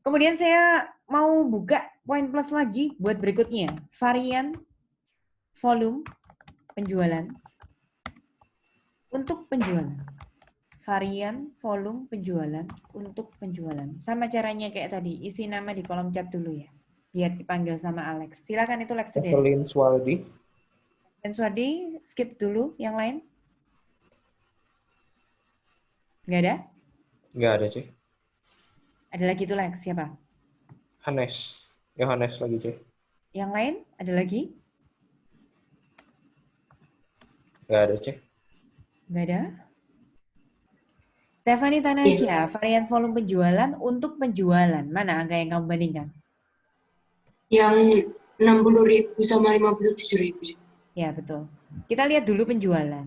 Kemudian saya mau buka poin plus lagi buat berikutnya. Varian volume penjualan untuk penjualan. Varian volume penjualan untuk penjualan. Sama caranya kayak tadi, isi nama di kolom chat dulu ya. Biar dipanggil sama Alex. Silakan itu Lex sudah. Evelyn Swaldi. Dan Swardi, skip dulu yang lain. Nggak ada? Nggak ada, Cek. Ada lagi tuh Lex, siapa? Hanes. Yohanes lagi, Cek. Yang lain? Ada lagi? Nggak ada, Cek. Nggak ada? Stephanie Tanasya, varian volume penjualan untuk penjualan. Mana angka yang kamu bandingkan? Yang 60.000 sama 57.000. Ya, betul. Kita lihat dulu penjualan.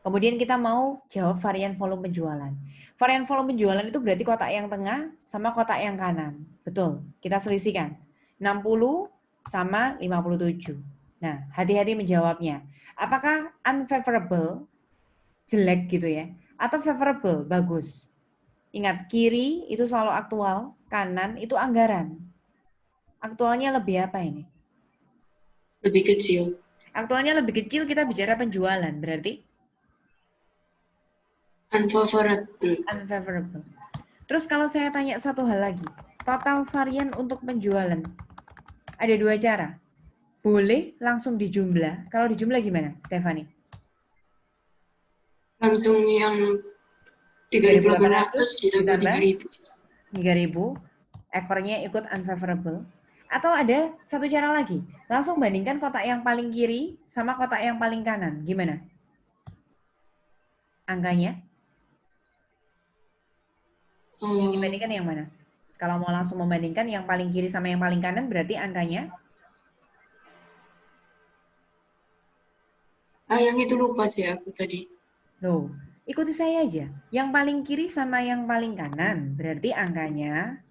Kemudian kita mau jawab varian volume penjualan. Varian volume penjualan itu berarti kotak yang tengah sama kotak yang kanan. Betul, kita selisihkan. 60 sama 57. Nah, hati-hati menjawabnya. Apakah unfavorable, jelek gitu ya, atau favorable, bagus? Ingat, kiri itu selalu aktual, kanan itu anggaran. Aktualnya lebih apa ini? Lebih kecil. Aktualnya lebih kecil, kita bicara penjualan, berarti? Unfavorable. Unfavorable. Terus kalau saya tanya satu hal lagi, total varian untuk penjualan, ada dua cara. Boleh langsung dijumlah. Kalau dijumlah gimana, Stephanie? Langsung yang 3.800 ditambah 3.000. 3.000, ekornya ikut unfavorable. Atau ada satu cara lagi, langsung bandingkan kotak yang paling kiri sama kotak yang paling kanan. Gimana? Angkanya? Dibandingkan yang mana? Kalau mau langsung membandingkan yang paling kiri sama yang paling kanan, berarti angkanya? Yang itu lupa sih aku tadi. Loh, ikuti saya aja. Yang paling kiri sama yang paling kanan, berarti angkanya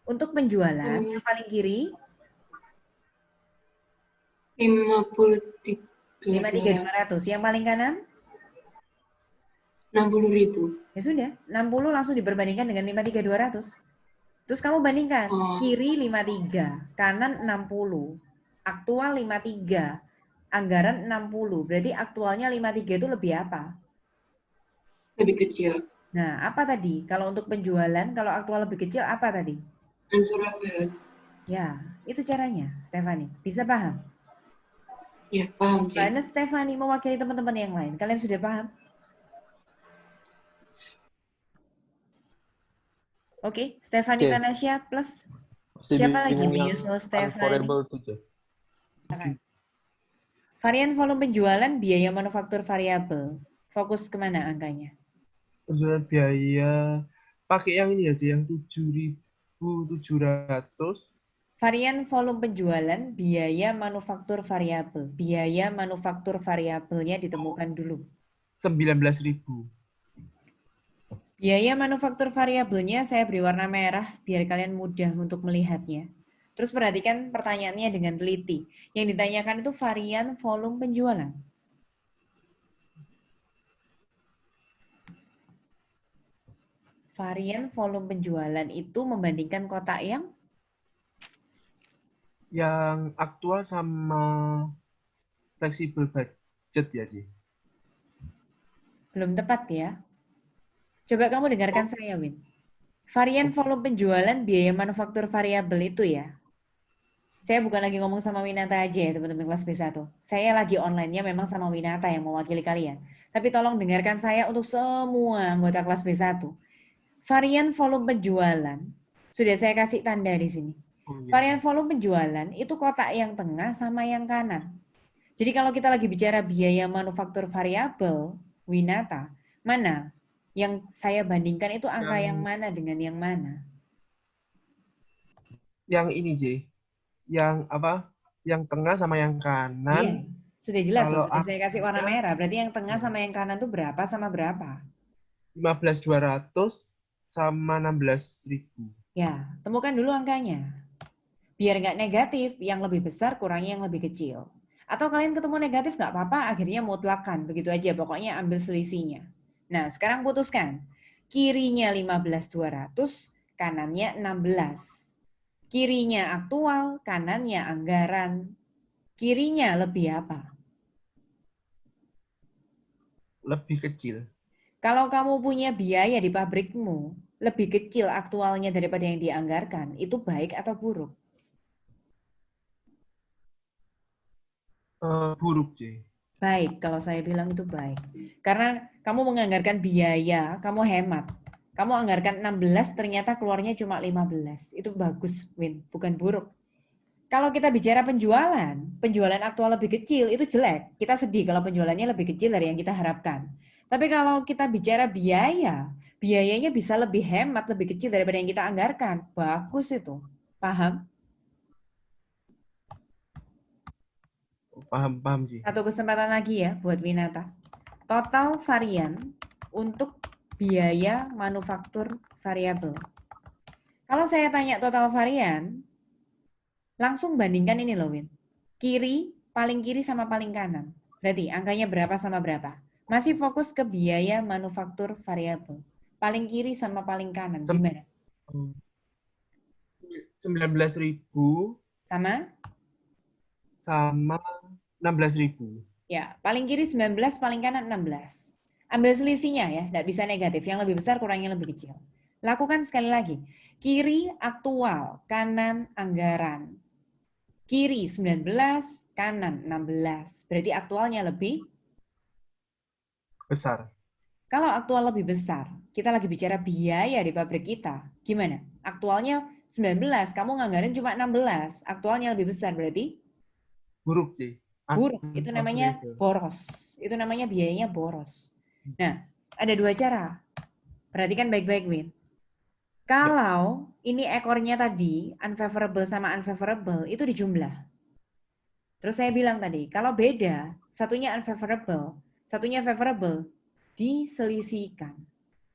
untuk penjualan yang paling kiri 53.200, yang paling kanan 60.000. ya sudah, 60 langsung diperbandingkan dengan 53.200. Terus kamu bandingkan, kiri 53, kanan 60, aktual 53, anggaran 60. Berarti aktualnya 53 itu lebih apa? Lebih kecil. Nah, apa tadi? Kalau untuk penjualan, kalau aktual lebih kecil, apa tadi? Unfavorable. Ya, itu caranya, Stephanie. Bisa paham? Ya, paham sih. Karena Stephanie mewakili teman-teman yang lain. Kalian sudah paham? Oke, Stephanie Tanasya plus siapa lagi menyusul Stephanie? Varian volume penjualan biaya manufaktur variabel. Fokus kemana angkanya? Penjualan biaya pakai yang ini aja, yang 7.700. Varian volume penjualan biaya manufaktur variabel. Biaya manufaktur variabelnya ditemukan dulu. 19.000. Biaya manufaktur variabelnya saya beri warna merah biar kalian mudah untuk melihatnya. Terus perhatikan pertanyaannya dengan teliti. Yang ditanyakan itu varian volume penjualan. Varian volume penjualan itu membandingkan kotak yang aktual sama fleksibel budget ya, Ci? belum tepat ya. Coba kamu dengarkan saya, Win. Varian volume penjualan biaya manufaktur variabel itu ya. Saya bukan lagi ngomong sama Winata aja ya, teman-teman kelas B1. Saya lagi online-nya memang sama Winata yang mewakili kalian. Tapi tolong dengarkan saya untuk semua anggota kelas B1. Varian volume penjualan, sudah saya kasih tanda di sini. Varian volume penjualan itu kotak yang tengah sama yang kanan. Jadi kalau kita lagi bicara biaya manufaktur variabel, Winata, mana yang saya bandingkan itu angka yang mana dengan yang mana? Yang ini, J. Yang apa? Yang tengah sama yang kanan. Iya, sudah jelas loh, Kalau sudah saya kasih warna merah. Berarti yang tengah sama yang kanan itu berapa sama berapa? 15.200 sama 16.000. Ya, temukan dulu angkanya. Biar nggak negatif, yang lebih besar kurangi yang lebih kecil. Atau kalian ketemu negatif nggak apa-apa, akhirnya mutlakan. Begitu aja, pokoknya ambil selisihnya. Nah, sekarang putuskan. Kirinya 15.200, kanannya 16. Kirinya aktual, kanannya anggaran. Kirinya lebih apa? Lebih kecil. Kalau kamu punya biaya di pabrikmu lebih kecil aktualnya daripada yang dianggarkan, itu baik atau buruk? Buruk, C. Baik, kalau saya bilang itu baik. Karena kamu menganggarkan biaya, kamu hemat. Kamu anggarkan 16, ternyata keluarnya cuma 15. Itu bagus, Win, bukan buruk. Kalau kita bicara penjualan, penjualan aktual lebih kecil, itu jelek. Kita sedih kalau penjualannya lebih kecil dari yang kita harapkan. Tapi kalau kita bicara biaya, biayanya bisa lebih hemat, lebih kecil daripada yang kita anggarkan. Bagus itu. Paham? Paham, C. Satu kesempatan lagi ya buat Winata. Total varian untuk biaya manufaktur variabel. Kalau saya tanya total varian, langsung bandingkan ini loh, Win. Paling kiri sama paling kanan. Berarti angkanya berapa sama berapa? Masih fokus ke biaya manufaktur variabel. Paling kiri sama paling kanan, gimana? 19.000 Sama? sama 16.000. Ya, paling kiri 19, paling kanan 16. Ambil selisihnya ya, tidak bisa negatif. Yang lebih besar kurang yang lebih kecil. Lakukan sekali lagi. Kiri aktual, kanan anggaran. Kiri 19, kanan 16. Berarti aktualnya lebih Besar. Kalau aktual lebih besar, kita lagi bicara biaya di pabrik kita. Gimana? Aktualnya 19, kamu nganggarin cuma 16. Aktualnya lebih besar berarti Buruk, C. buruk. Itu namanya Unfavorable. boros. Itu namanya biayanya boros. Nah, ada dua cara. Perhatikan baik-baik, Win. Kalau ini ekornya tadi, unfavorable sama unfavorable, itu dijumlah. Terus saya bilang tadi, kalau beda, satunya unfavorable, satunya favorable, diselisihkan.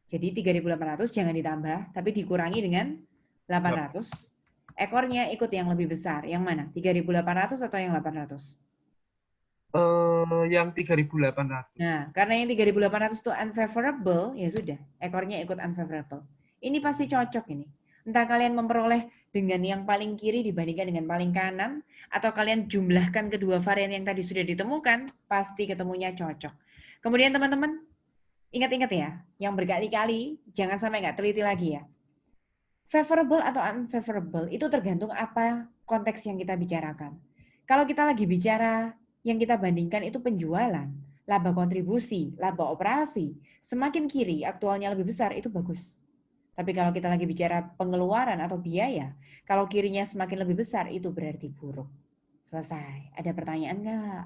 Jadi 3.800 jangan ditambah, tapi dikurangi dengan 800. Ekornya ikut yang lebih besar. Yang mana? 3.800 atau yang 800? Yang 3.800. Nah, karena yang 3.800 itu unfavorable, ya sudah. Ekornya ikut unfavorable. Ini pasti cocok ini. Entah kalian memperoleh dengan yang paling kiri dibandingkan dengan paling kanan, atau kalian jumlahkan kedua varian yang tadi sudah ditemukan, pasti ketemunya cocok. Kemudian teman-teman, ingat-ingat ya, yang berkali-kali, jangan sampai nggak teliti lagi ya. Favorable atau unfavorable itu tergantung apa konteks yang kita bicarakan. Kalau kita lagi bicara yang kita bandingkan itu penjualan, laba kontribusi, laba operasi, semakin kiri aktualnya lebih besar itu bagus. Tapi kalau kita lagi bicara pengeluaran atau biaya, kalau kirinya semakin lebih besar itu berarti buruk. Selesai. Ada pertanyaan nggak?